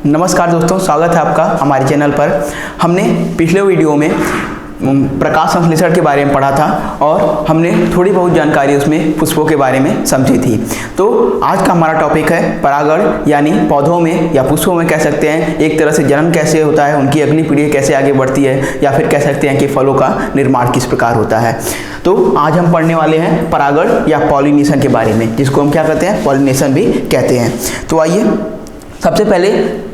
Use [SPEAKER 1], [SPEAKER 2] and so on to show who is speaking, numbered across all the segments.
[SPEAKER 1] नमस्कार दोस्तों, स्वागत है आपका हमारे चैनल पर। हमने पिछले वीडियो में प्रकाश संश्लेषण के बारे में पढ़ा था और हमने थोड़ी बहुत जानकारी उसमें पुष्पों के बारे में समझी थी। तो आज का हमारा टॉपिक है परागण, यानी पौधों में या पुष्पों में कह सकते हैं एक तरह से जन्म कैसे होता है, उनकी अगली पीढ़ी कैसे आगे बढ़ती है, या फिर कह सकते हैं कि फलों का निर्माण किस प्रकार होता है। तो आज हम पढ़ने वाले हैं परागण या पॉलिनेशन के बारे में, जिसको हम क्या कहते हैं, पॉलिनेशन भी कहते हैं। तो आइए सबसे पहले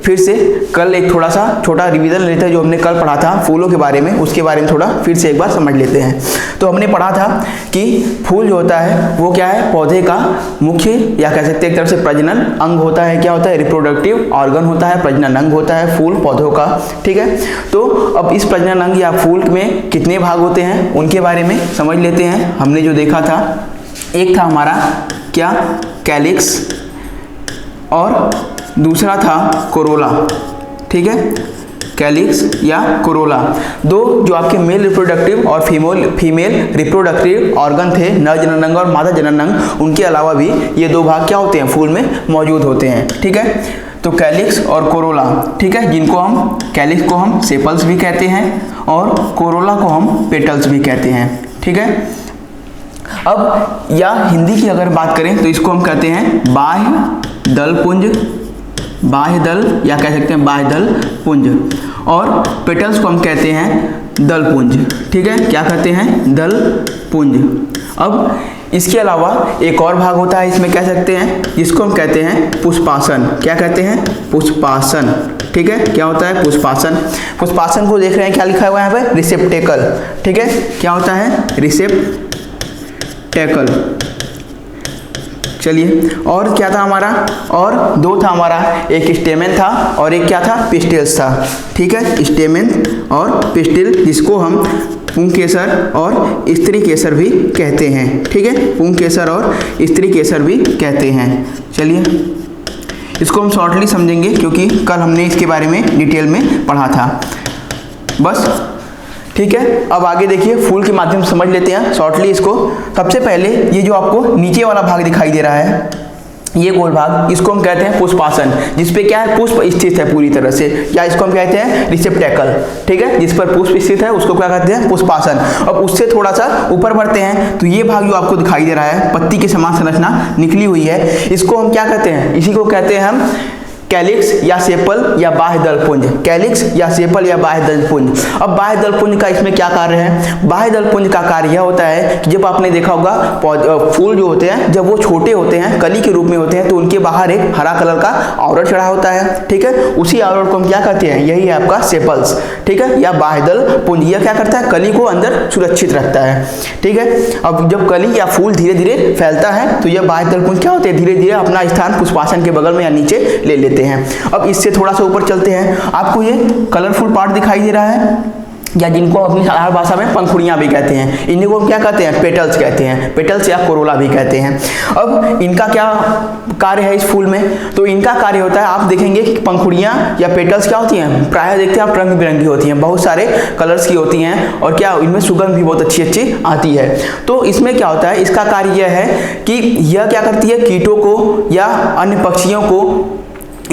[SPEAKER 1] फिर से कल एक थोड़ा सा छोटा रिवीजन लेते हैं। जो हमने कल पढ़ा था फूलों के बारे में, उसके बारे में थोड़ा फिर से एक बार समझ लेते हैं। तो हमने पढ़ा था कि फूल जो होता है वो क्या है, पौधे का मुख्य या कह सकते हैं एक तरफ से प्रजनन अंग होता है। क्या होता है, रिप्रोडक्टिव ऑर्गन होता है, प्रजनन अंग होता है फूल पौधों का। ठीक है, तो अब इस प्रजनन अंग या फूल में कितने भाग होते हैं उनके बारे में समझ लेते हैं। हमने जो देखा था, एक था हमारा क्या, कैलिक्स, और दूसरा था कोरोला। ठीक है, कैलिक्स या कोरोला, दो जो आपके मेल रिप्रोडक्टिव और फीमेल रिप्रोडक्टिव ऑर्गन थे, नर जनन अंग और मादा जनन अंग। उनके अलावा भी ये दो भाग क्या होते हैं, फूल में मौजूद होते हैं। ठीक है, तो कैलिक्स और कोरोला, ठीक है, जिनको हम कैलिक्स को हम सेपल्स भी कहते हैं और कोरोला को हम पेटल्स भी कहते हैं। ठीक है, अब या हिंदी की अगर बात करें तो इसको हम कहते हैं बाह्य दल पुंज, बाह्य दल या कह सकते हैं बाह्य दल पुंज, और पेटल्स को हम कहते हैं दल पुंज। ठीक है, क्या कहते हैं, दल पुंज। अब इसके अलावा एक और भाग होता है इसमें, कह सकते हैं, जिसको हम कहते हैं पुष्पासन। क्या कहते हैं, पुष्पासन। ठीक है, क्या होता है, पुष्पासन। पुष्पासन को देख रहे हैं, क्या लिखा हुआ है यहाँ पे, रिसेप्टेकल। ठीक है, क्या होता है, रिसेप्टेकल। चलिए, और क्या था हमारा, और दो था हमारा, एक स्टेमेन था और एक क्या था, पिस्टिल्स था। ठीक है, स्टेमेन और पिस्टिल, जिसको हम पुंकेसर और स्त्री केसर भी कहते हैं। ठीक है, पुंकेसर और स्त्री केसर भी कहते हैं। चलिए, इसको हम शॉर्टली समझेंगे क्योंकि कल हमने इसके बारे में डिटेल में पढ़ा था बस। ठीक है, अब आगे देखिए, फूल के माध्यम से समझ लेते हैं शॉर्टली इसको। सबसे पहले ये जो आपको नीचे वाला भाग दिखाई दे रहा है, ये गोल भाग, इसको हम कहते हैं पुष्पासन, जिसपे क्या है, पुष्प स्थित है पूरी तरह से, या इसको हम कहते हैं रिसेप्टेकल। ठीक है, जिस पर पुष्प स्थित है उसको क्या कहते हैं, पुष्पासन। अब उससे थोड़ा सा ऊपर बढ़ते हैं तो ये भाग जो आपको दिखाई दे रहा है, पत्ती के समान संरचना निकली हुई है, इसको हम क्या कहते हैं, इसी को कहते हैं हम कैलिक्स या सेपल या बाह्य दल पुंज। कैलिक्स या सेपल या बाह्य दल पुंज। अब बाह्य दल पुंज का इसमें क्या कार्य है, बाह्य दल पुंज का कार्य यह होता है कि जब आपने देखा होगा फूल जो होते हैं जब वो छोटे होते हैं, कली के रूप में होते हैं, तो उनके बाहर एक हरा कलर का आवरण चढ़ा होता है। ठीक है, उसी आवरण को हम क्या कहते हैं, यही है आपका सेपल्स। ठीक है, या बाह्य दल पुंज। यह क्या करता है, कली को अंदर सुरक्षित रखता है। ठीक है, अब जब कली या फूल धीरे धीरे फैलता है तो यह बाह्य दल पुंज क्या होते हैं, धीरे धीरे अपना स्थान पुष्पासन के बगल में या नीचे ले लेते हैं। अब इससे थोड़ा सा ऊपर चलते हैं, आपको ये कलरफुल पार्ट दिखाई दे रहा है, या जिनको अपनी साधारण भाषा में पंखुड़ियां भी कहते हैं, इन्हीं को हम क्या कहते हैं, पेटल्स कहते हैं, पेटल्स या कोरोला भी कहते हैं। अब इनका क्या कार्य है इस फूल में, तो इनका कार्य होता है, आप देखेंगे कि पंखुड़ियां या पेटल्स क्या होती हैं, प्रायः देखते हैं आप रंग बिरंगी होती हैं, बहुत सारे कलर्स की होती हैं, और क्या इनमें सुगंध भी बहुत अच्छी अच्छी आती है। तो इसमें क्या होता है, इसका कार्य यह है कि यह क्या करती है, कीटों को या अन्य पक्षियों को,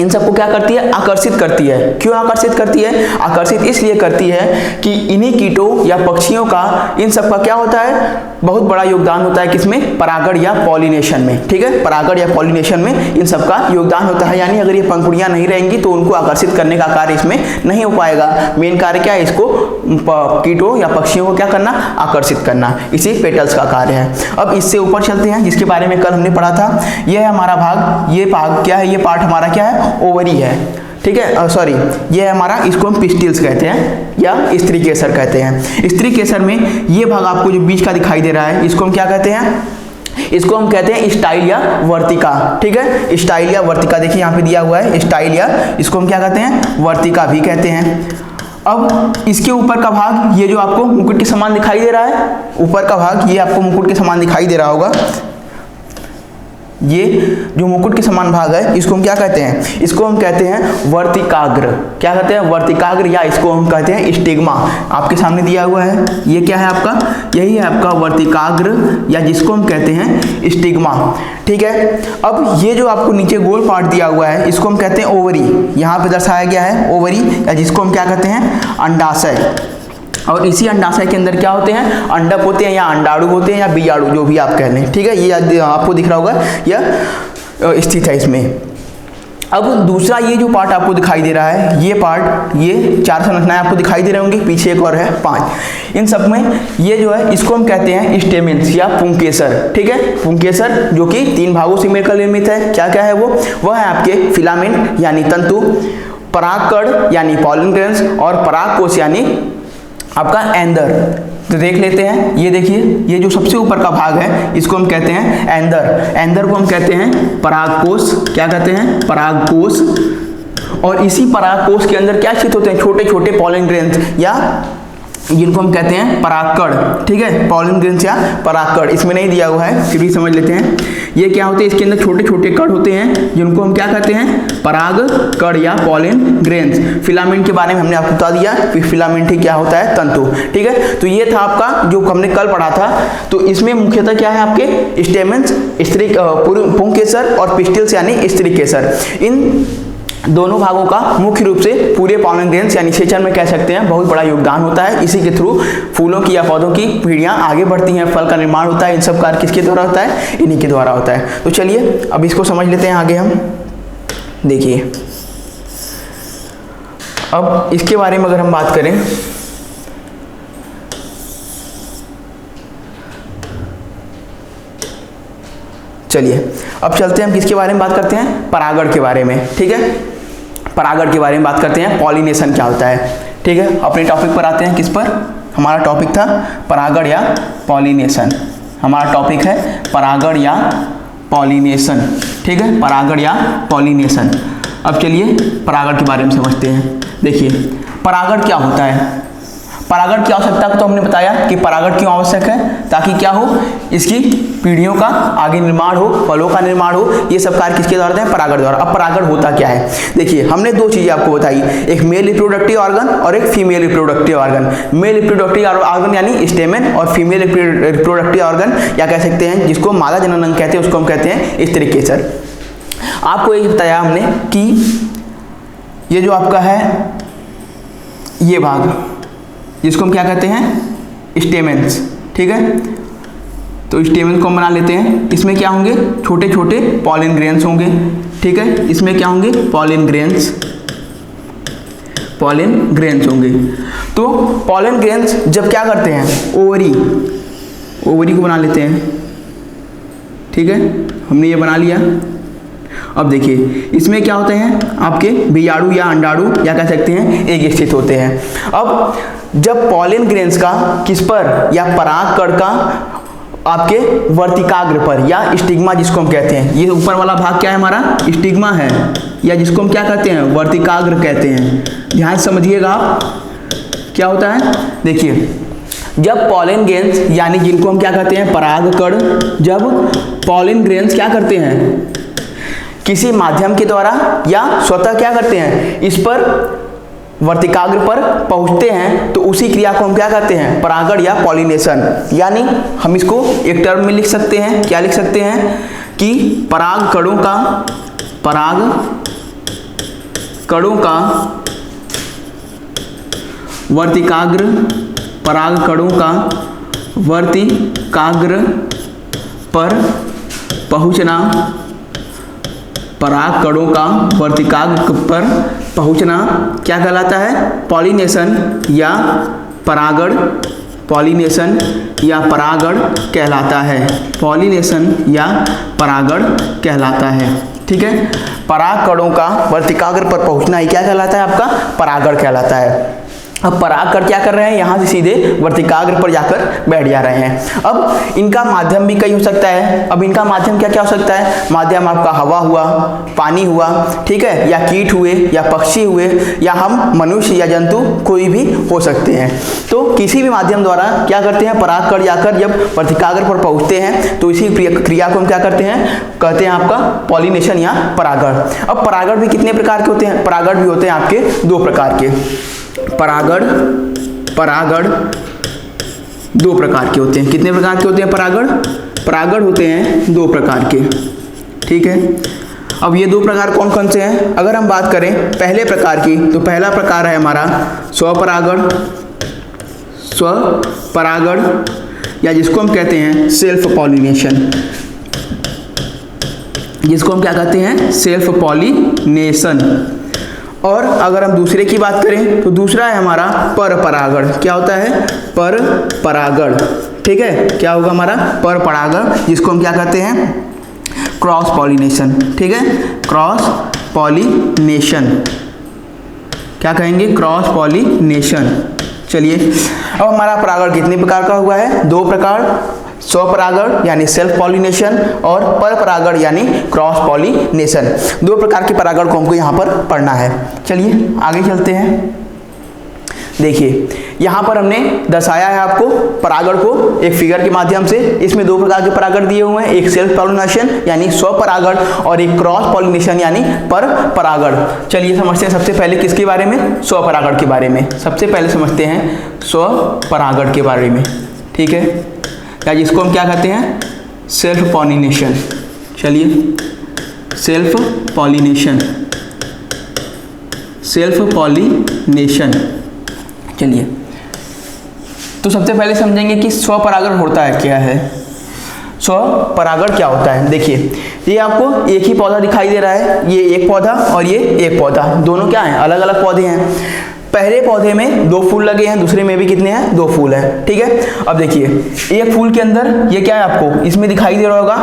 [SPEAKER 1] इन सबको क्या करती है, आकर्षित करती है। क्यों आकर्षित करती है, आकर्षित इसलिए करती है कि इन्हीं कीटों या पक्षियों का, इन सब का क्या होता है, बहुत बड़ा योगदान होता है किसमें, परागण या पॉलिनेशन में। ठीक है, परागण या पॉलिनेशन में इन सब का योगदान होता है। यानी अगर ये पंखुड़ियां नहीं रहेंगी तो उनको आकर्षित करने का कार्य इसमें नहीं हो पाएगा। मेन कार्य क्या है, इसको कीटों या पक्षियों को क्या करना, आकर्षित करना, इसी पेटल्स का कार्य है। अब इससे ऊपर चलते हैं, जिसके बारे में कल हमने पढ़ा था, यह है हमारा भाग, ये भाग क्या है, ये पार्ट हमारा क्या है, ओवरी है। ठीक है, सॉरी, ये है हमारा, इसको हम पिस्टिल्स कहते हैं या स्त्री केसर कहते हैं। स्त्री केसर में ये भाग आपको जो बीच का दिखाई दे रहा है, इसको हम क्या कहते हैं, इसको हम कहते हैं स्टाइल या वर्तिका। ठीक है, स्टाइल या वर्तिका, देखिए यहाँ पे दिया हुआ है स्टाइल, या इसको हम क्या कहते हैं, वर्तिका भी कहते हैं। अब इसके ऊपर का भाग, ये जो आपको मुकुट के समान दिखाई दे रहा है, ऊपर का भाग ये आपको मुकुट के समान दिखाई दे रहा होगा, ये जो मुकुट के समान भाग है इसको हम क्या कहते हैं, इसको हम कहते हैं वर्तिकाग्र। क्या कहते हैं, वर्तिकाग्र, या इसको हम कहते हैं स्टिग्मा। आपके सामने दिया हुआ है, ये क्या है आपका, यही है आपका वर्तिकाग्र, या जिसको हम कहते हैं स्टिग्मा। ठीक है, अब ये जो आपको नीचे गोल पार्ट दिया हुआ है इसको हम कहते हैं ओवरी। यहाँ पे दर्शाया गया है ओवरी, या जिसको हम क्या कहते हैं अंडाशय। और इसी अंडाशय के अंदर क्या होते हैं, अंडक होते हैं, या अंडाणु होते हैं, या बीजाणु, जो भी आप कह लें। ठीक है, ये आपको दिख रहा होगा, यह स्थित है इसमें। अब दूसरा ये जो पार्ट आपको दिखाई दे रहा है, ये पार्ट, ये 4 संरचनाएं आपको दिखाई दे रही होंगी, पीछे एक और है 5। इन सब में ये जो है इसको हम कहते हैं स्टेमेन्स या पुंकेसर। ठीक है, पुंकेसर जो कि 3 भागों से मिलकर निर्मित है। क्या क्या है वो है आपके फिलामेंट यानी तंतु, परागकण यानी पॉलन ग्रेन्स, और परागकोश यानी आपका एंदर। तो देख लेते हैं, ये देखिए, ये जो सबसे ऊपर का भाग है इसको हम कहते हैं एंदर। एंदर को हम कहते हैं परागकोश। क्या कहते हैं, परागकोश। और इसी परागकोश के अंदर क्या स्थित होते हैं, छोटे छोटे पॉलन ग्रेन्स, या जिनको हम कहते हैं परागकण। ठीक है, पॉलन ग्रेन्स या परागकण, इसमें नहीं दिया हुआ है, फिर भी समझ लेते हैं। ये क्या होते हैं, इसके अंदर छोटे छोटे कण होते हैं जिनको हम क्या कहते हैं, परागकण या पॉलन ग्रेन्स। फिलामेंट के बारे में हमने आपको बता दिया, फिर फिलामेंट ही क्या होता है, तंतु। ठीक है, तो ये था आपका जो हमने कल पढ़ा था। तो इसमें मुख्यतः क्या है आपके स्टेमेन्स, पुंकेसर, और पिस्टिल्स यानी स्त्रीकेसर। इन दोनों भागों का मुख्य रूप से पूरे पॉलन ग्रेन्स यानी सेचन में कह सकते हैं बहुत बड़ा योगदान होता है। इसी के थ्रू फूलों की या पौधों की पीढ़ियां आगे बढ़ती हैं, फल का निर्माण होता है। इन सब कार्य किसके द्वारा होता है, इन्हीं के द्वारा होता है। तो चलिए अब इसको समझ लेते हैं आगे हम। देखिए, अब इसके बारे में अगर हम बात करें, चलिए अब चलते हैं हम किसके बारे में बात करते हैं, परागण के बारे में। ठीक है, परागण के बारे में बात करते हैं, पॉलिनेशन क्या होता है। ठीक है, अपने टॉपिक पर आते हैं। किस पर, हमारा टॉपिक था परागण या पॉलिनेशन। हमारा टॉपिक है परागण या पॉलिनेशन। ठीक है, परागण या पॉलिनेशन। अब चलिए परागण के बारे में समझते हैं। देखिए, परागण क्या होता है। परागण की आवश्यकता को तो हमने बताया कि परागण क्यों आवश्यक है, ताकि क्या हो, इसकी पीढ़ियों का आगे निर्माण हो, फलों का निर्माण हो। ये सब कार्य किसके द्वारा है, परागण द्वारा। अब परागण होता क्या है, देखिए हमने 2 चीजें आपको बताई, एक मेल रिप्रोडक्टिव ऑर्गन और एक female reproductive organ. Male reproductive organ यानी स्टेमेन, और फीमेल रिप्रोडक्टिव ऑर्गन या कह सकते हैं जिसको मादा जनन अंग कहते हैं, उसको हम कहते हैं स्त्रीकेसर। आपको ये बताया हमने कि ये जो आपका है ये भाग, जिसको हम क्या कहते हैं, स्टेमेन्स। ठीक है, तो स्टेमेन्स को हम बना लेते हैं। इसमें क्या होंगे, छोटे छोटे पॉलन ग्रेन्स होंगे। ठीक है, इसमें क्या होंगे, पॉलन ग्रेन्स होंगे। तो पॉलन ग्रेन्स जब क्या करते हैं, ओवरी को बना लेते हैं। ठीक है, हमने ये बना लिया। अब देखिए, इसमें क्या होते हैं आपके बीजाणु या अंडाणु या कह सकते हैं एग स्थित होते हैं। अब जब पॉलन ग्रेन्स का किस पर, या परागकण का आपके वर्तिकाग्र पर, या स्टिग्मा जिसको हम कहते हैं, ये ऊपर वाला भाग क्या है हमारा, स्टिग्मा है, या जिसको हम क्या कहते हैं, वर्तिकाग्र कहते हैं। ध्यान समझिएगा आप क्या होता है। देखिए, जब पॉलन ग्रेन्स यानी जिनको हम क्या कहते हैं, परागकण, जब पॉलन ग्रेन्स क्या करते हैं, किसी माध्यम के द्वारा या स्वतः क्या करते हैं, इस पर वर्तिकाग्र पर पहुंचते हैं, तो उसी क्रिया को हम क्या कहते हैं, परागण या पॉलिनेशन। यानी हम इसको एक टर्म में लिख सकते हैं, क्या लिख सकते हैं कि परागकणों का वर्तिकाग्र, परागकणों का वर्तिकाग्र पर पहुंचना, परागकणों का वर्तिकाग्र पर पहुंचना क्या कहलाता है, पॉलिनेशन या परागण, पॉलिनेशन या परागण कहलाता है। पॉलिनेशन या परागण कहलाता है। ठीक है, परागकणों का वर्तिकाग्र पर पहुंचना ही क्या कहलाता है, आपका परागण कहलाता है। अब परागकण क्या कर रहे हैं, यहाँ से सीधे वर्तिकाग्र पर जाकर बैठ जा रहे हैं। अब इनका माध्यम भी कई हो सकता है। अब इनका माध्यम क्या क्या हो सकता है, माध्यम आपका हवा हुआ, पानी हुआ, ठीक है, या कीट हुए, या पक्षी हुए, या हम मनुष्य या जंतु कोई भी हो सकते हैं। तो किसी भी माध्यम द्वारा क्या करते हैं, परागकण जाकर जब वर्तिकाग्र पर पहुँचते हैं तो इसी क्रिया को हम क्या करते हैं, कहते हैं आपका पॉलिनेशन या परागण। अब परागण भी कितने प्रकार के होते हैं, परागण भी होते हैं आपके 2 प्रकार के। परागण दो प्रकार के होते हैं। कितने प्रकार के होते हैं परागण होते हैं 2 प्रकार के, ठीक है। अब ये 2 प्रकार कौन कौन से हैं, अगर हम बात करें पहले प्रकार की, तो पहला प्रकार है हमारा स्वपरागण या जिसको हम कहते हैं सेल्फ पॉलिनेशन, जिसको हम क्या कहते हैं, सेल्फ पॉलिनेशन। और अगर हम दूसरे की बात करें तो दूसरा है हमारा परपरागण। क्या होता है, परपरागण, ठीक है। क्या होगा हमारा परपरागण, जिसको हम क्या कहते हैं, क्रॉस पॉलिनेशन, ठीक है, क्रॉस पॉलिनेशन, क्या कहेंगे, क्रॉस पॉलिनेशन। चलिए, अब हमारा परागण कितने प्रकार का हुआ है, 2 प्रकार, स्वपरागण यानी सेल्फ पॉलिनेशन और परपरागण यानी क्रॉस पॉलिनेशन। 2 प्रकार के परागण को हमको यहाँ पर पढ़ना है। चलिए आगे चलते हैं। देखिए यहाँ पर हमने दर्शाया है आपको परागण को एक फिगर के माध्यम से। इसमें 2 प्रकार के परागण दिए हुए हैं, एक सेल्फ पॉलिनेशन यानी स्वपरागण और एक क्रॉस पॉलिनेशन यानी परपरागण। चलिए समझते हैं सबसे पहले किसके बारे में, स्वपरागण के बारे में। सबसे पहले समझते हैं स्वपरागण के बारे में, ठीक है, या जिसको हम क्या कहते हैं, सेल्फ पॉलिनेशन। चलिए सेल्फ पॉलिनेशन चलिए, तो सबसे पहले समझेंगे कि स्वपरागण होता है क्या है। स्वपरागण क्या होता है, देखिए ये आपको एक ही पौधा दिखाई दे रहा है, ये एक पौधा और ये एक पौधा, दोनों क्या हैं, अलग अलग पौधे हैं। पहले पौधे में 2 फूल लगे हैं, दूसरे में भी कितने हैं, 2 फूल हैं, ठीक है। अब देखिए एक फूल के अंदर ये क्या है, आपको इसमें दिखाई दे रहा होगा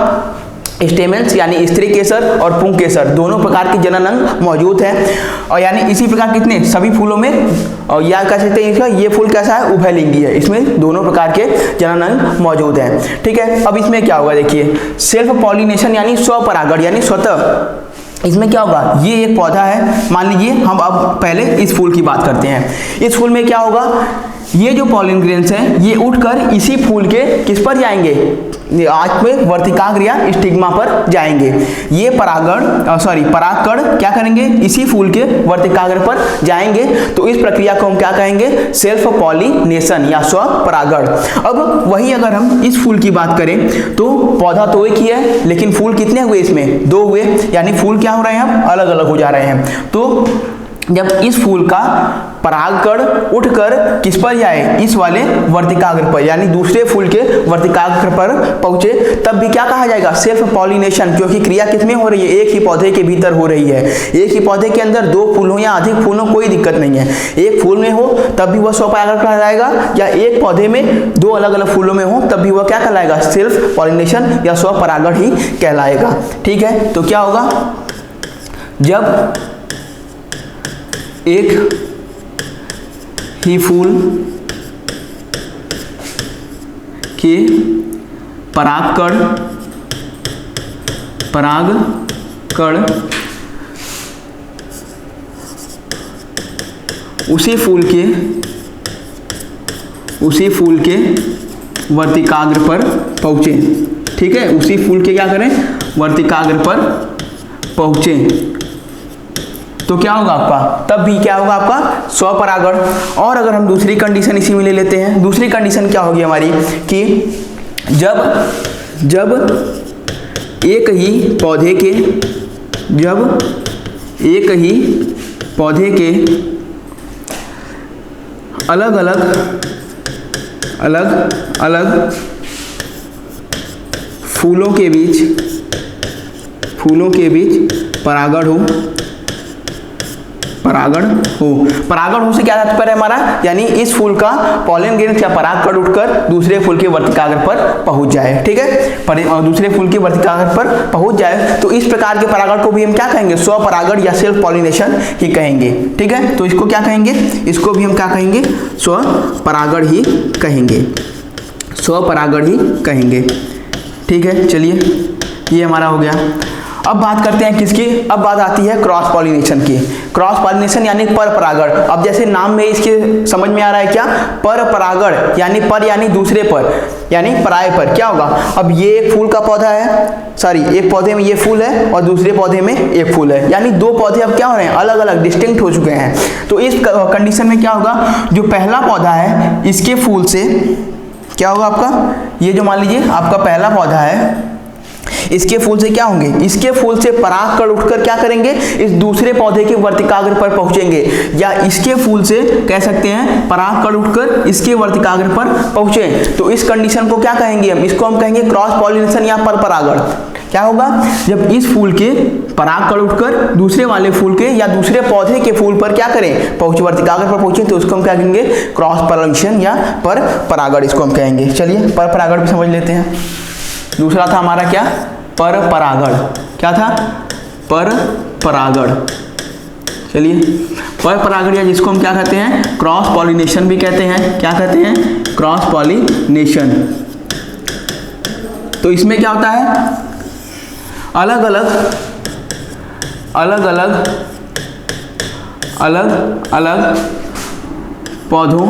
[SPEAKER 1] स्टेमेंस यानी स्त्री केसर और पुंग केसर, दोनों प्रकार के जनन अंग मौजूद हैं। और यानी इसी प्रकार कितने सभी फूलों में, और या कह सकते हैं इसका ये फूल कैसा है, उभयलिंगी है, इसमें दोनों प्रकार के जनन अंग मौजूद हैं, ठीक है। अब इसमें क्या होगा, देखिए सेल्फ पॉलिनेशन यानी स्वपरागण यानी स्वतः, इसमें क्या होगा, ये एक पौधा है, मान लीजिए हम अब पहले इस फूल की बात करते हैं। इस फूल में क्या होगा, ये जो पॉलिन ग्रेन्स हैं ये उठकर इसी फूल के किस पर जाएंगे, आज में वर्तिकाग्र या स्टिग्मा पर जाएंगे। ये परागकण क्या करेंगे, इसी फूल के वर्तिकाग्र पर जाएंगे। तो इस प्रक्रिया को हम क्या कहेंगे, सेल्फ पॉलिनेशन या स्वपरागण। अब वही अगर हम इस फूल की बात करें तो पौधा तो एक ही है, लेकिन फूल कितने हुए, इसमें 2 हुए, यानी फूल क्या हो रहे हैं, अब अलग अलग हो जा रहे हैं। तो जब इस फूल का परागकण उठकर किस पर जाए, इस वाले वर्तिकाग्र पर यानी दूसरे फूल के वर्तिकाग्र पर पहुंचे, तब भी क्या कहा जाएगा, सेल्फ पॉलिनेशन, क्योंकि क्रिया किसमें हो रही है, एक ही पौधे के भीतर हो रही है। एक ही पौधे के अंदर 2 फूल हो या अधिक फूल हो, कोई दिक्कत नहीं है। एक फूल में हो तब भी वह स्वपरागण कहलाएगा, या एक पौधे में 2 अलग अलग फूलों में हो तब भी वह क्या कहलाएगा, सेल्फ पॉलिनेशन या स्वपरागण ही कहलाएगा, ठीक है। तो क्या होगा, जब एक ही फूल के परागकण उसी फूल के वर्तिकाग्र पर पहुंचे, ठीक है, उसी फूल के क्या करें, वर्तिकाग्र पर पहुंचे, तो क्या होगा आपका, तब भी क्या होगा आपका स्वपरागण। और अगर हम दूसरी कंडीशन इसी में ले लेते हैं, दूसरी कंडीशन क्या होगी हमारी, कि जब एक ही पौधे के अलग अलग फूलों के बीच परागण परागण हो। परागण हो से क्या तात्पर्य है हमारा, यानी इस फूल का पॉलन ग्रेन्स या परागकण उठकर दूसरे फूल के वर्तिकाग्र पर पहुंच जाए, ठीक है, दूसरे फूल के वर्तिकाग्र पर पहुंच जाए। तो इस प्रकार के परागण को भी हम क्या कहेंगे, स्वपरागण या सेल्फ पॉलिनेशन ही कहेंगे, ठीक है। तो इसको क्या कहेंगे, इसको भी हम क्या कहेंगे, स्वपरागण ही कहेंगे, स्वपरागण ही कहेंगे, ठीक है। चलिए ये हमारा हो गया। अब बात करते हैं किसकी, अब बात आती है क्रॉस पॉलिनेशन की। क्रॉस पॉलिनेशन यानी पर परागण। अब जैसे नाम में इसके समझ में आ रहा है क्या, पर परागण यानी पर यानी दूसरे पर, यानी पराये पर। क्या होगा, अब ये एक फूल का पौधा है, सॉरी एक पौधे में ये फूल है और दूसरे पौधे में एक फूल है, यानी दो पौधे अब क्या हो रहे हैं, अलग अलग डिस्टिंक्ट हो चुके हैं। तो इस कंडीशन में क्या होगा, जो पहला पौधा है इसके फूल से क्या होगा आपका, ये जो मान लीजिए आपका पहला पौधा है, इसके फूल से क्या होंगे, इसके फूल से परागकण उठकर क्या करेंगे, इस दूसरे पौधे के वर्तिकाग्र पर पहुंचेंगे, या इसके फूल से कह सकते हैं परागकण उठकर इसके वर्तिकाग्र पर पहुंचे। तो इस कंडीशन को क्या कहेंगे हम, इसको हम कहेंगे क्रॉस पॉलिनेशन या पर परागण। क्या होगा, जब इस फूल के परागकण उठकर दूसरे वाले फूल के या दूसरे पौधे के फूल पर क्या करें, वर्तिकाग्र पर पहुंचे, तो उसको हम क्या कहेंगे, क्रॉस पॉलिनेशन या पर परागण इसको हम कहेंगे। चलिए पर परागण भी समझ लेते हैं। दूसरा था हमारा क्या, पर परागण। क्या था, पर परागण। चलिए पर परागण या जिसको हम क्या कहते हैं, क्रॉस पॉलिनेशन भी कहते हैं। क्या कहते हैं, क्रॉस पॉलिनेशन। तो इसमें क्या होता है, अलग अलग पौधों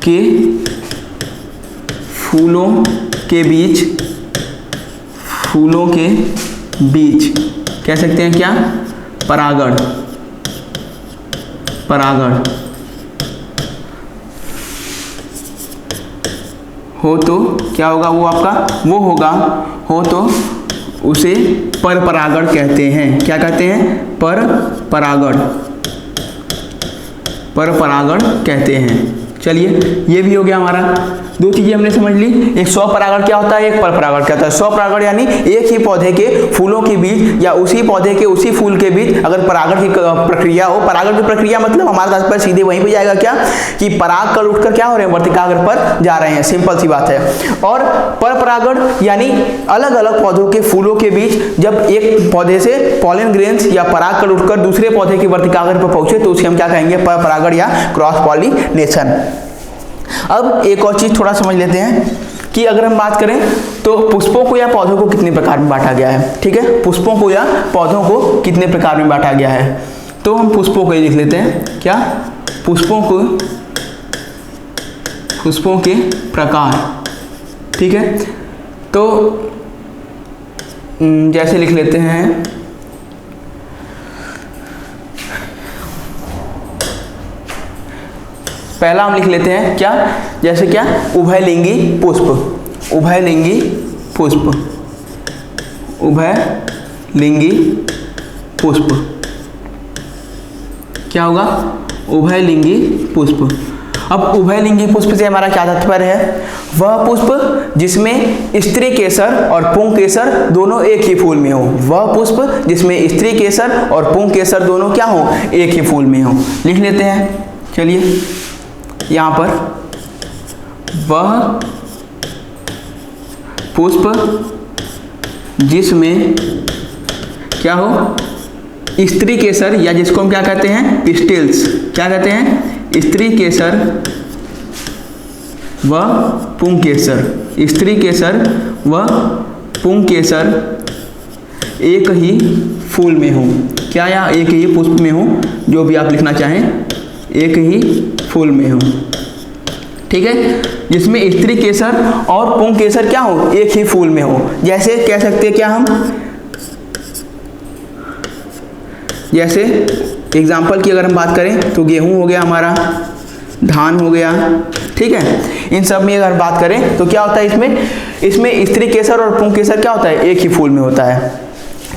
[SPEAKER 1] के फूलों के बीच कह सकते हैं क्या, परागण हो तो क्या होगा, वो आपका वो होगा, हो तो उसे पर परागण कहते हैं। क्या कहते हैं, पर परागण कहते हैं। चलिए ये भी हो गया हमारा, दो चीजें हमने समझ ली। एक स्वपरागण क्या होता है, एक परपरागण क्या होता है। स्वपरागण यानी एक ही पौधे के फूलों के बीच या उसी पौधे के उसी फूल के बीच अगर परागण की प्रक्रिया हो। परागण की प्रक्रिया मतलब हमारा तात्पर्य सीधे वहीं पे जाएगा क्या, कि परागकण उठकर क्या हो रहे हैं, वर्तिकाग्र पर जा रहे हैं, सिंपल सी बात है। और परपरागण यानी अलग अलग पौधों के फूलों के बीच जब एक पौधे से पॉलन ग्रेन्स या परागकण उठकर दूसरे पौधे के वर्तिकाग्र पर पहुंचे तो उसे हम क्या कहेंगे, परपरागण या क्रॉस पॉलिनेशन। अब एक और चीज थोड़ा समझ लेते हैं कि अगर हम बात करें तो पुष्पों को या पौधों को कितने प्रकार में बांटा गया है। ठीक है, पुष्पों को या पौधों को कितने प्रकार में बांटा गया है। तो हम पुष्पों को लिख लेते हैं, क्या, पुष्पों के प्रकार। ठीक है, तो जैसे लिख लेते हैं पहला हम लिख लेते हैं क्या, जैसे क्या, उभयलिंगी पुष्प। उभयलिंगी पुष्प क्या होगा, उभयलिंगी पुष्प। अब उभयलिंगी पुष्प से हमारा क्या तात्पर्य है, वह पुष्प जिसमें स्त्री केसर और पुंकेसर दोनों एक ही फूल में हो। वह पुष्प जिसमें स्त्री केसर और पुंकेसर दोनों क्या हो, एक ही फूल में हो। लिख लेते हैं, चलिए यहाँ पर, वह पुष्प जिसमें क्या हो, स्त्री केसर या जिसको हम क्या कहते हैं, पिस्टिल्स। क्या कहते हैं, स्त्री केसर व पुंकेसर। स्त्री केसर व पुंकेसर एक ही फूल में हो। क्या, या एक ही पुष्प में हो, जो भी आप लिखना चाहें, एक ही फूल में हो। ठीक है, जिसमें स्त्री केसर और पुंकेसर क्या हो, एक ही फूल में हो। जैसे कह सकते हैं क्या हम, जैसे एग्जाम्पल की अगर हम बात करें तो गेहूं हो गया हमारा, धान हो गया। ठीक है, इन सब में अगर बात करें तो क्या होता है, इसमें स्त्री केसर और पुंकेसर क्या होता है, एक ही फूल में होता है।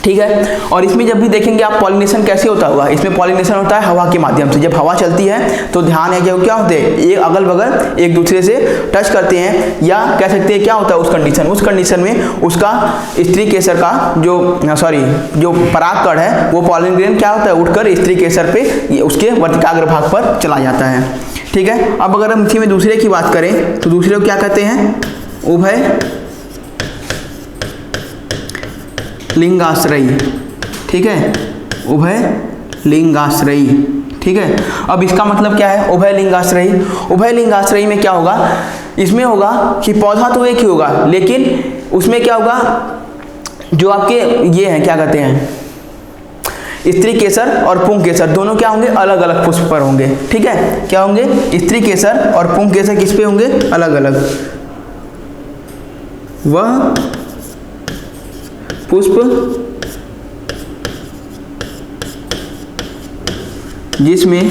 [SPEAKER 1] ठीक है। और इसमें जब भी देखेंगे आप पॉलिनेशन कैसे होता होगा, इसमें पॉलिनेशन होता है हवा के माध्यम से। जब हवा चलती है तो ध्यान है कि क्या होते हैं, ये अगल बगल एक दूसरे से टच करते हैं, या कह सकते हैं क्या होता है उस कंडीशन में उसका स्त्री केसर का जो परागकण है वो पॉलन ग्रेन क्या होता है, उठकर स्त्री केसर पे उसके वर्तिकाग्र भाग पर चला जाता है। ठीक है। अब अगर हम इसी में दूसरे की बात करें तो दूसरे को क्या कहते हैं, उभय लिंगाश्रयी। ठीक है, उभय लिंगाश्रयी। ठीक है। अब इसका मतलब क्या है, उभय लिंगाश्रयी। उभय लिंगाश्रयी में क्या होगा, इसमें होगा कि पौधा तो एक ही होगा, लेकिन उसमें क्या होगा, जो आपके ये हैं क्या कहते हैं, स्त्री केसर और पुंग केसर दोनों क्या होंगे, अलग अलग पुष्प पर होंगे। ठीक है, क्या होंगे, स्त्री केसर और पुंग केसर किस पे होंगे, अलग अलग। वह पुष्प जिसमें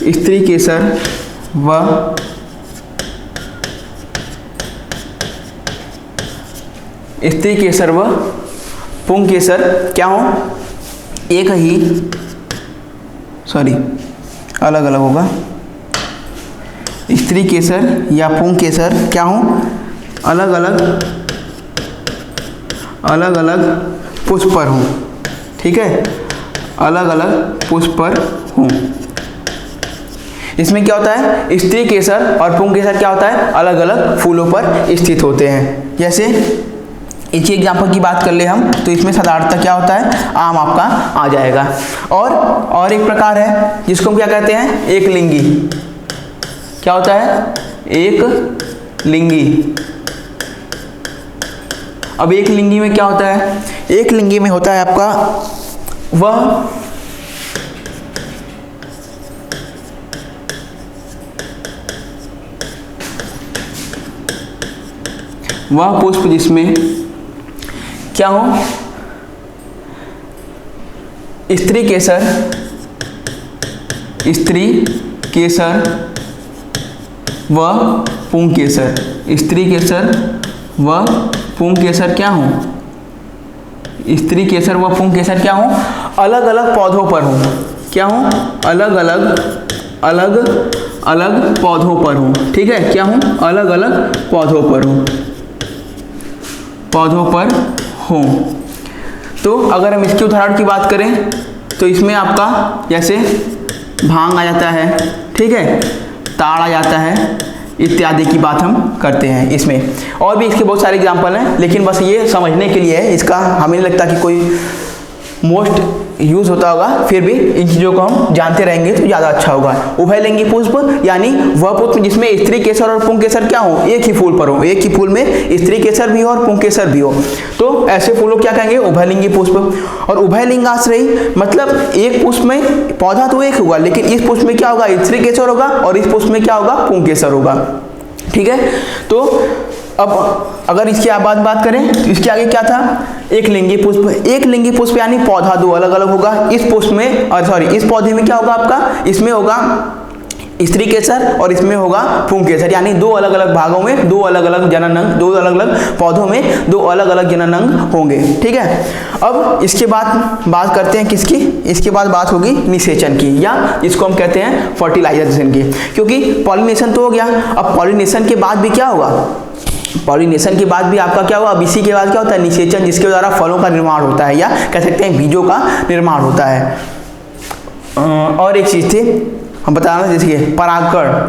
[SPEAKER 1] स्त्री केसर व पुंग केसर क्या हो, एक ही अलग अलग होगा। स्त्री केसर या पुंग केसर क्या हो, अलग अलग पुष्प पर हों। ठीक है, अलग अलग पुष्प पर हों। इसमें क्या होता है, स्त्री केसर और पुंग केसर क्या होता है, अलग अलग फूलों पर स्थित होते हैं। जैसे इसी एग्जाम्पल की बात कर ले हम तो इसमें साधारणतः क्या होता है, आम आपका आ जाएगा। और एक प्रकार है जिसको हम क्या कहते हैं, एक लिंगी। क्या होता है, एक लिंगी। अब एक लिंगी में क्या होता है, एक लिंगी में होता है आपका वह पुष्प जिसमें क्या हो, स्त्री केसर व पुंग केसर, स्त्री केसर व पुंग केसर क्या हो, स्त्री केसर व पुंग केसर क्या हो, अलग अलग पौधों पर हो। क्या हो, अलग अलग पौधों पर हो। ठीक है, क्या हो, अलग अलग पौधों पर हो। तो अगर हम इसके उदाहरण की बात करें तो इसमें आपका जैसे भांग आ जाता है, ठीक है, ताड़ आ जाता है, इत्यादि की बात हम करते हैं इसमें। और भी इसके बहुत सारे एग्जाम्पल हैं, लेकिन बस ये समझने के लिए इसका हमें नहीं लगता कि कोई मोस्ट यूज होता होगा, फिर भी इन चीज़ों को हम जानते रहेंगे तो ज़्यादा अच्छा होगा। उभयलिंगी पुष्प यानी वह पुष्प जिसमें स्त्री केसर और पुंग केसर क्या हो, एक ही फूल पर हो, एक ही फूल में स्त्री केसर भी हो और पुंग केसर भी हो, तो ऐसे फूलों क्या कहेंगे, उभयलिंगी पुष्प। और उभयलिंगाश्रयी मतलब एक पुष्प में पौधा तो एक होगा, लेकिन इस पुष्प में क्या होगा, स्त्री केसर होगा और इस पुष्प में क्या होगा, पुंग केसर होगा। ठीक है, तो अब अगर इसकी बात करें तो इसके आगे क्या था, एक लिंगी पुष्प। एक लिंगी पुष्प यानी पौधा दो अलग अलग होगा। इस पुष्प में इस पौधे में क्या होगा आपका, इसमें होगा स्त्री केसर और इसमें होगा पुंग केसर, यानी दो अलग अलग भागों में दो अलग अलग जनन अंग, दो अलग अलग पौधों में दो अलग अलग जनन अंग होंगे। ठीक है, अब इसके बाद बात करते हैं किसकी, इसके बाद बात होगी निषेचन की, या इसको हम कहते हैं फर्टिलाइजेशन की। क्योंकि पॉलिनेशन तो हो गया, अब पॉलिनेशन के बाद भी क्या होगा, पॉलिनेशन के बाद भी आपका क्या होगा, अब इसी के बाद क्या होता है, निषेचन, जिसके द्वारा फलों का निर्माण होता है या कह सकते हैं बीजों का निर्माण होता है। और एक चीज थी हम बता रहे हैं, जैसे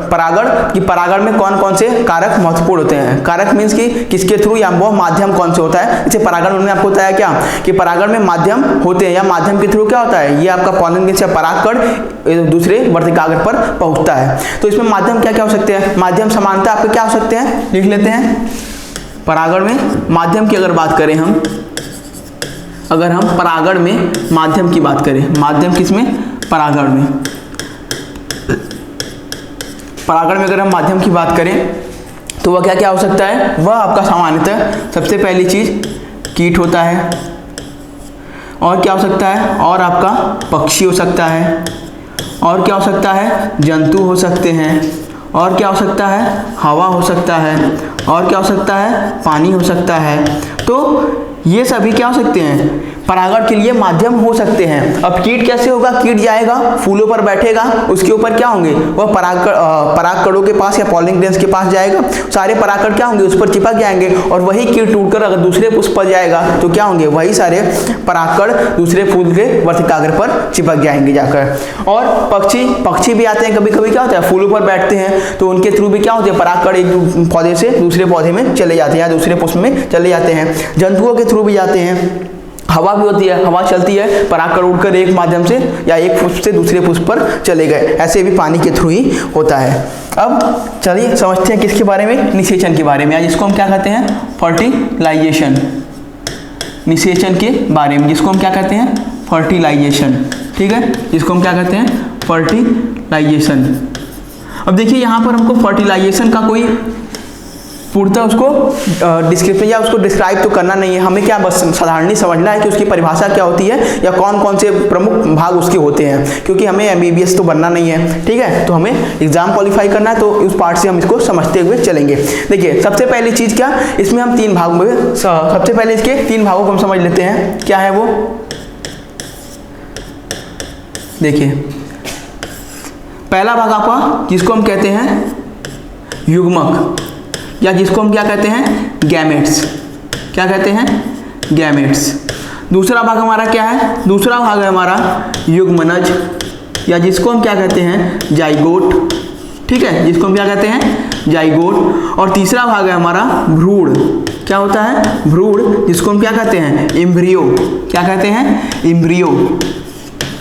[SPEAKER 1] परागण कि परागण में कौन कौन से कारक महत्वपूर्ण होते हैं। कारक मीन्स कि किसके थ्रू या वह माध्यम कौन से होता है। जैसे परागण उन्होंने आपको बताया क्या कि परागण में माध्यम होते हैं, या माध्यम के थ्रू क्या होता है, ये आपका पॉलन ग्रेन से परागकण दूसरे वर्तिकाग्र पर पहुंचता है। तो इसमें माध्यम क्या क्या हो सकते हैं, माध्यम समानता आपके क्या हो सकते हैं, लिख लेते हैं। परागण में माध्यम की अगर बात करें हम, अगर हम परागण में माध्यम की बात करें, माध्यम किसमें, परागण में, परागण में अगर हम माध्यम की बात करें तो वह क्या क्या हो सकता है, वह आपका सामान्यतः सबसे पहली चीज कीट होता है, और क्या हो सकता है, और आपका पक्षी हो सकता है, और क्या हो सकता है, जंतु हो सकते हैं, और क्या हो सकता है, हवा हो सकता है, और क्या हो सकता है, पानी हो सकता है। तो ये सभी क्या हो सकते हैं, परागण के लिए माध्यम हो सकते हैं। अब कीट कैसे होगा, कीट जाएगा फूलों पर बैठेगा, उसके ऊपर क्या होंगे, वह परागकणों के पास या पॉलिन ग्रेन्स के पास जाएगा, सारे परागकण क्या होंगे उस पर चिपक जाएंगे, और वही कीट टूटकर अगर दूसरे पुष्प पर जाएगा तो क्या होंगे, वही सारे परागकण दूसरे फूल के वर्तिकाग्र पर चिपक जाएंगे जाकर। और पक्षी भी आते हैं कभी कभी, क्या होता है फूलों पर बैठते हैं तो उनके थ्रू भी क्या होते हैं, परागकण एक पौधे से दूसरे पौधे में चले जाते हैं या दूसरे पुष्प में चले जाते हैं। जंतुओं के थ्रू भी जाते हैं, हवा भी होती है, हवा चलती है, परागकण उड़कर एक माध्यम से या एक पुष्प से दूसरे पुष्प पर चले गए, ऐसे भी पानी के थ्रू ही होता है। अब चलिए समझते हैं किसके बारे में, निषेचन के बारे में, या जिसको हम क्या कहते हैं, फर्टिलाइजेशन। निषेचन के बारे में, जिसको हम क्या कहते हैं, फर्टिलाइजेशन। ठीक है, जिसको हम क्या कहते हैं, फर्टिलाइजेशन। अब देखिए यहाँ पर हमको फर्टिलाइजेशन का कोई पूर्णतः उसको डिस्क्रिप्शन या उसको डिस्क्राइब तो करना नहीं है, हमें क्या बस साधारण समझना है कि उसकी परिभाषा क्या होती है या कौन कौन से प्रमुख भाग उसके होते हैं, क्योंकि हमें एमबीबीएस तो बनना नहीं है। ठीक है, तो हमें एग्जाम क्वालिफाई करना है, तो उस पार्ट से हम इसको समझते हुए चलेंगे। देखिए सबसे पहली चीज क्या, इसमें हम तीन भाग में, सबसे पहले इसके तीन भागों को हम समझ लेते हैं। क्या है वो, देखिए पहला भाग आपका जिसको हम कहते हैं युग्मक, या जिसको हम क्या कहते हैं, गैमेट्स। क्या कहते हैं, गैमेट्स। दूसरा भाग हमारा क्या है, दूसरा भाग है हमारा युग्मनज, या जिसको हम क्या कहते हैं, जाइगोट। ठीक है, जिसको हम क्या कहते हैं, जाइगोट। और तीसरा भाग है हमारा भ्रूण। क्या होता है, भ्रूण, जिसको हम क्या कहते हैं, एम्ब्रियो। क्या कहते हैं, एम्ब्रियो।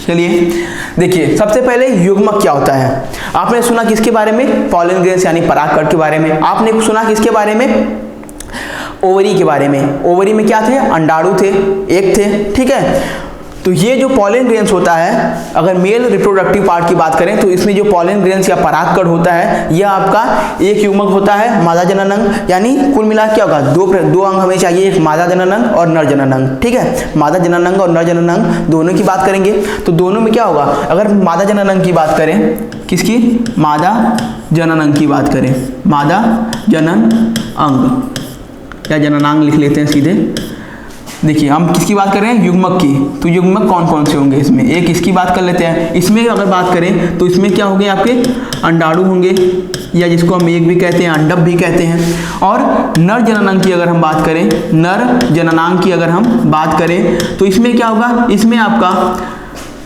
[SPEAKER 1] चलिए देखिए सबसे पहले युग्मक क्या होता है। आपने सुना किसके बारे में, पॉलिन ग्रेन्स यानी परागकण के बारे में। आपने सुना किसके बारे में, ओवरी के बारे में। ओवरी में क्या थे, अंडाणु थे, एक थे। ठीक है, तो ये जो पॉलिन ग्रेन्स होता है, अगर मेल रिप्रोडक्टिव पार्ट की बात करें तो इसमें जो पॉलिन ग्रेन्स या परागकण होता है, यह आपका एक युग्मक होता है, मादा जनन अंग। यानी कुल मिला क्या होगा, दो अंग हमें चाहिए, एक मादा जनन अंग और नर जनन अंग। ठीक है, मादा जनन अंग और नर जनन अंग दोनों की बात करेंगे तो दोनों में क्या होगा, अगर मादा जनन अंग की बात करें, किसकी, मादा जनन अंग की बात करें, मादा जनन अंग या जननांग लिख लेते हैं सीधे। देखिए हम किसकी बात कर रहे हैं, युग्मक की। तो युग्मक कौन कौन से होंगे इसमें, एक इसकी बात कर लेते हैं। इसमें अगर बात करें तो इसमें क्या होंगे, आपके अंडाणु होंगे, या जिसको हम एक भी कहते हैं, अंडप भी कहते हैं। और नर जननांग की अगर हम बात करें, नर जननांग की अगर हम बात करें तो इसमें क्या होगा, इसमें आपका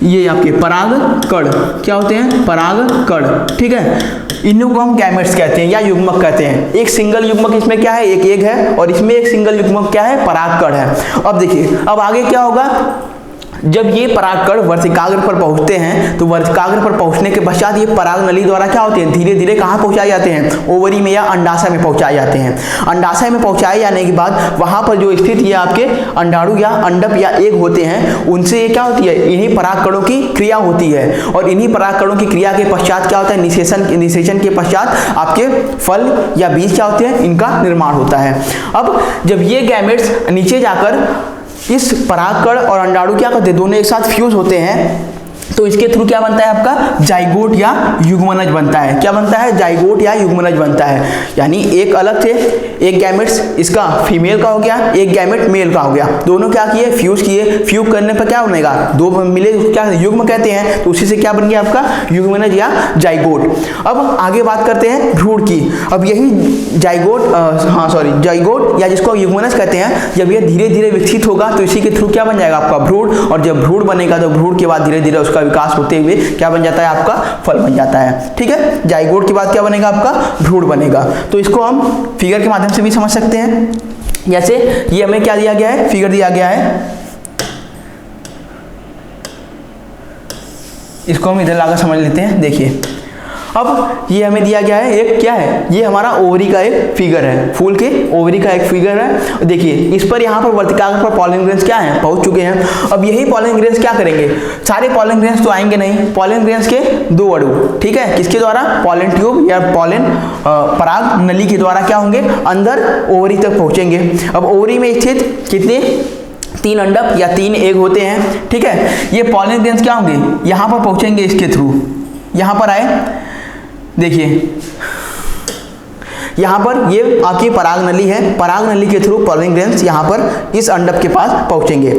[SPEAKER 1] ये आपके परागकण क्या होते हैं, परागकण। ठीक है, इन्हीं को हम गैमेट्स कहते हैं या युग्मक कहते हैं। एक सिंगल युग्मक इसमें क्या है, एक एग है, और इसमें एक सिंगल युग्मक क्या है, परागकण है। अब देखिए अब आगे क्या होगा, जब ये परागकण वर्तिकाग्र पर पहुंचते हैं तो वर्तिकाग्र पर पहुंचने के पश्चात ये पराग नली द्वारा क्या होते हैं, धीरे धीरे कहाँ पहुंचाए जाते हैं, ओवरी में या अंडाशय में पहुंचाए जाते हैं। अंडाशय में पहुंचाए जाने के बाद वहां पर जो स्थित ये आपके अंडाणु या अंडप या एग होते हैं, उनसे ये क्या होती है, इन्हीं परागकणों की क्रिया होती है। और इन्हीं परागकणों की क्रिया के पश्चात क्या होता है, निषेचन के पश्चात आपके फल या बीज क्या होते हैं, इनका निर्माण होता है। अब जब ये गैमेट्स नीचे जाकर इस परागकण और अंडाणु क्या करते हैं, दोनों एक साथ फ्यूज होते हैं, तो इसके थ्रू क्या बनता है आपका, जाइगोट या युग्मनज बनता है। क्या बनता है, जाइगोट या युग्मनज बनता है। यानी एक अलग थे, एक गैमेट्स इसका फीमेल का हो गया, एक गैमेट मेल का हो गया, दोनों क्या किए, फ्यूज किए। फ्यूज करने पर क्या बनेगा, दो मिले, क्या युग्म कहते हैं, तो उसी से क्या बन गया आपका युग्मनज या जाइगोट। अब आगे बात करते हैं भ्रूण की। अब यही जाइगोट या जिसको युग्मनज कहते हैं, जब ये धीरे धीरे विकसित होगा तो इसी के थ्रू क्या बन जाएगा आपका भ्रूण। और जब भ्रूण बनेगा तो भ्रूण के बाद धीरे धीरे उसका विकास होते हुए क्या बन जाता है, आपका फल बन जाता है। ठीक है, जाइगोट के बाद क्या बनेगा, आपका भ्रूण बनेगा। तो इसको हम फिगर के माध्यम से भी समझ सकते हैं। जैसे ये हमें क्या दिया गया है, फिगर दिया गया है, इसको हम इधर लाकर समझ लेते हैं। देखिए अब ये हमें दिया गया है, एक क्या है, ये हमारा ओवरी का एक फिगर है, फूल के ओवरी का एक फिगर है। देखिए इस पर यहाँ पर वर्तिकाग्र पर पॉलिन ग्रेन्स क्या है, पहुंच चुके हैं। अब यही पॉलिन ग्रेन्स क्या करेंगे, सारे पॉलिन ग्रेन्स तो आएंगे नहीं, पॉलिन ग्रेन्स के दो अणु, ठीक है, किसके द्वारा, पॉलिन ट्यूब या पॉलिन पराग नली के द्वारा क्या होंगे, अंदर ओवरी तक पहुंचेंगे। अब ओवरी में स्थित कितने, 3 अंडप या 3 एग होते हैं। ठीक है, ये पॉलिन ग्रेन्स क्या होंगे, यहाँ पर पहुंचेंगे, इसके थ्रू यहाँ पर आए। देखिए यहाँ पर ये आपकी पराग नली है, पराग नली के थ्रू पॉलन ग्रेन्स यहाँ पर इस अंडक के पास पहुँचेंगे।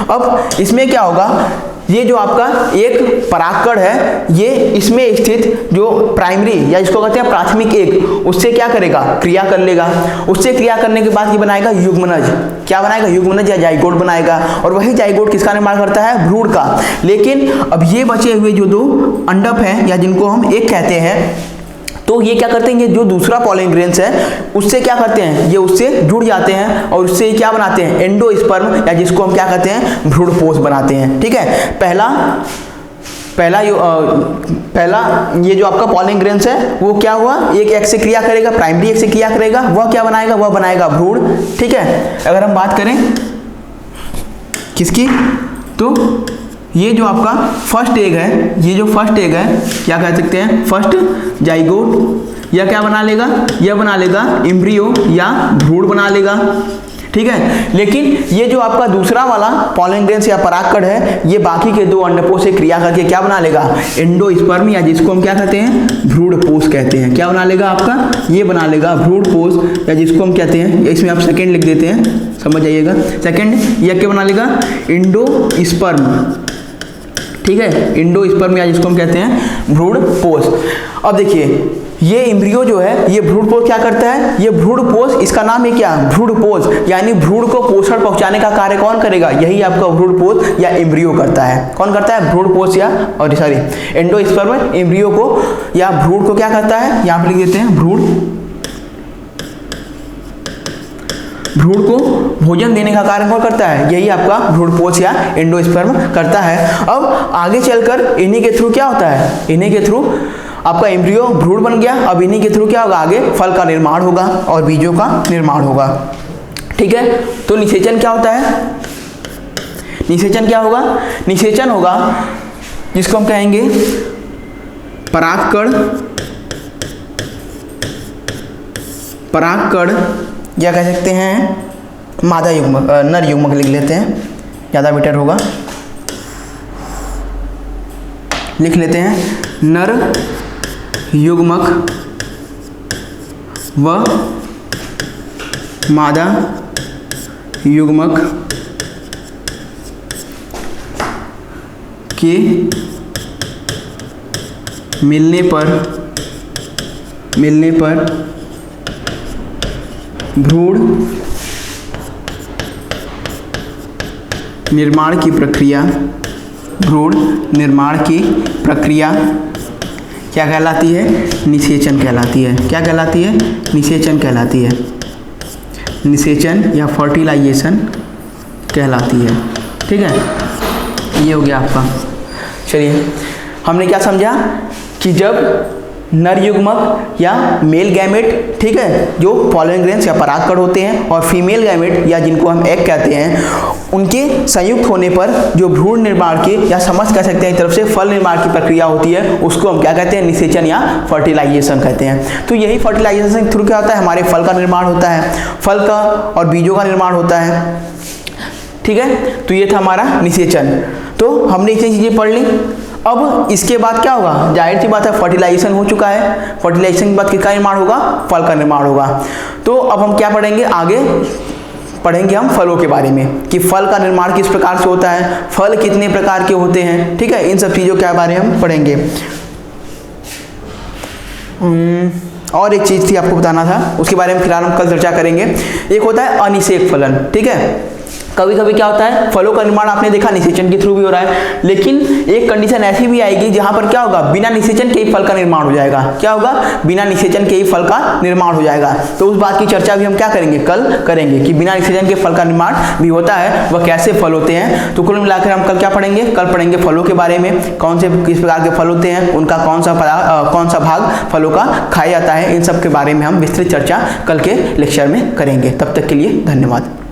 [SPEAKER 1] अब इसमें क्या होगा, ये जो आपका एक परागकण है, ये इसमें स्थित जो प्राइमरी या जिसको कहते हैं प्राथमिक एग, उससे क्या करेगा, क्रिया कर लेगा। उससे क्रिया करने के बाद ये बनाएगा युग्मनज। क्या बनाएगा, युग्मनज या जाइगोट बनाएगा। और वही जाइगोट किसका निर्माण करता है, भ्रूण का। लेकिन अब ये बचे हुए जो दो अंडक हैं या जिनको हम एग कहते हैं, तो ये क्या करते हैं, ये जो दूसरा पॉलन ग्रेन्स है उससे क्या करते हैं, ये उससे जुड़ जाते हैं और उससे क्या बनाते हैं, एंडोस्पर्म या जिसको हम क्या कहते हैं, भ्रूणपोष बनाते हैं। ठीक है, पहला ये जो आपका पॉलन ग्रेन्स है वो क्या हुआ, एक एग से क्रिया करेगा, प्राइमरी एग से क्रिया करेगा, वह क्या बनाएगा, वह बनाएगा भ्रूण। ठीक है, अगर हम बात करें किसकी, तो ये जो आपका फर्स्ट एग है, ये जो फर्स्ट एग है क्या कह सकते हैं, फर्स्ट जाइगोट, या क्या बना लेगा, यह बना लेगा एम्ब्रियो या भ्रूण बना लेगा। ठीक है, लेकिन ये जो आपका दूसरा वाला पॉलन ग्रेन्स या परागकण है, ये बाकी के दो अंडकों से क्रिया करके क्या बना लेगा, एंडोस्पर्म या जिसको हम क्या कहते हैं, भ्रूणपोष कहते हैं। क्या बना लेगा आपका, ये बना लेगा भ्रूणपोष या जिसको हम कहते हैं, इसमें आप सेकंड लिख देते हैं, समझ जाइएगा, सेकंड। यह क्या बना लेगा, एंडोस्पर्म। ठीक है, एंडोस्पर्म या जिसको हम कहते हैं भ्रूणपोष। अब देखिए ये एम्ब्रियो जो है, ये भ्रूणपोष क्या करता है, ये भ्रूणपोष, इसका नाम है क्या, भ्रूणपोष, यानी भ्रूण को पोषण पहुंचाने का कार्य कौन करेगा, यही आपका भ्रूणपोष या एम्ब्रियो करता है। कौन करता है, भ्रूणपोष या एंडोस्पर्म एम्ब्रियो को या भ्रूण को क्या करता है, यहाँ पर लिख देते हैं भ्रूण को भोजन देने का कार्य कौन करता है, यही आपका भ्रूणपोष या एंडोस्पर्म करता है। अब आगे चलकर इन्हीं के थ्रू क्या होता है, इन्हीं के थ्रू आपका एम्ब्रियो भ्रूण बन गया। अब इन्हीं के थ्रू क्या होगा, आगे फल का निर्माण होगा और बीजों का निर्माण होगा। ठीक है, तो निषेचन क्या होता है, निषेचन क्या होगा, निषेचन होगा जिसको हम कहेंगे परागकण या कह सकते हैं मादा युग्मक, नर युग्मक लिख लेते हैं, ज़्यादा बेटर होगा, लिख लेते हैं नर युग्मक व मादा युग्मक के मिलने पर भ्रूण निर्माण की प्रक्रिया क्या कहलाती है, निषेचन कहलाती है। क्या कहलाती है, निषेचन कहलाती है, निषेचन या फर्टिलाइजेशन कहलाती है। ठीक है, ये हो गया आपका। चलिए, हमने क्या समझा कि जब नर युग्मक या मेल गैमेट, ठीक है, जो पॉलन ग्रेन्स या परागकण होते हैं, और फीमेल गैमेट या जिनको हम एग कहते हैं, उनके संयुक्त होने पर जो भ्रूण निर्माण की या समस्त कह सकते हैं एक तरफ से फल निर्माण की प्रक्रिया होती है, उसको हम क्या कहते हैं, निषेचन या फर्टिलाइजेशन कहते हैं। तो यही फर्टिलाइजेशन के थ्रू क्या होता है, हमारे फल का निर्माण होता है, फल का और बीजों का निर्माण होता है। ठीक है, तो ये था हमारा निषेचन। तो हमने इतनी चीजें पढ़ ली। अब इसके बाद क्या होगा, जाहिर सी बात है फर्टिलाइजेशन हो चुका है, फर्टिलाइजेशन के बाद किसका निर्माण होगा, फल का निर्माण होगा। तो अब हम क्या पढ़ेंगे, आगे पढ़ेंगे हम फलों के बारे में कि फल का निर्माण किस प्रकार से होता है, फल कितने प्रकार के होते हैं। ठीक है, इन सब चीज़ों के बारे में हम पढ़ेंगे। और एक चीज़ थी आपको बताना था, उसके बारे में फिलहाल हम कल चर्चा करेंगे। एक होता है अनिषेक फलन। ठीक है, कभी कभी क्या होता है, फलों का निर्माण आपने देखा निषेचन के थ्रू भी हो रहा है, लेकिन एक कंडीशन ऐसी भी आएगी जहां पर क्या होगा, बिना निषेचन के ही फल का निर्माण हो जाएगा। क्या होगा, बिना निषेचन के ही फल का निर्माण हो जाएगा। तो उस बात की चर्चा भी हम क्या करेंगे, कल करेंगे कि बिना निषेचन के फल का निर्माण भी होता है, वह कैसे फल होते हैं। तो कुल मिलाकर हम कल क्या पढ़ेंगे, कल पढ़ेंगे फलों के बारे में, कौन से किस प्रकार के फल होते हैं, उनका कौन सा भाग फलों का खाया जाता है, इन सब के बारे में हम विस्तृत चर्चा कल के लेक्चर में करेंगे। तब तक के लिए धन्यवाद।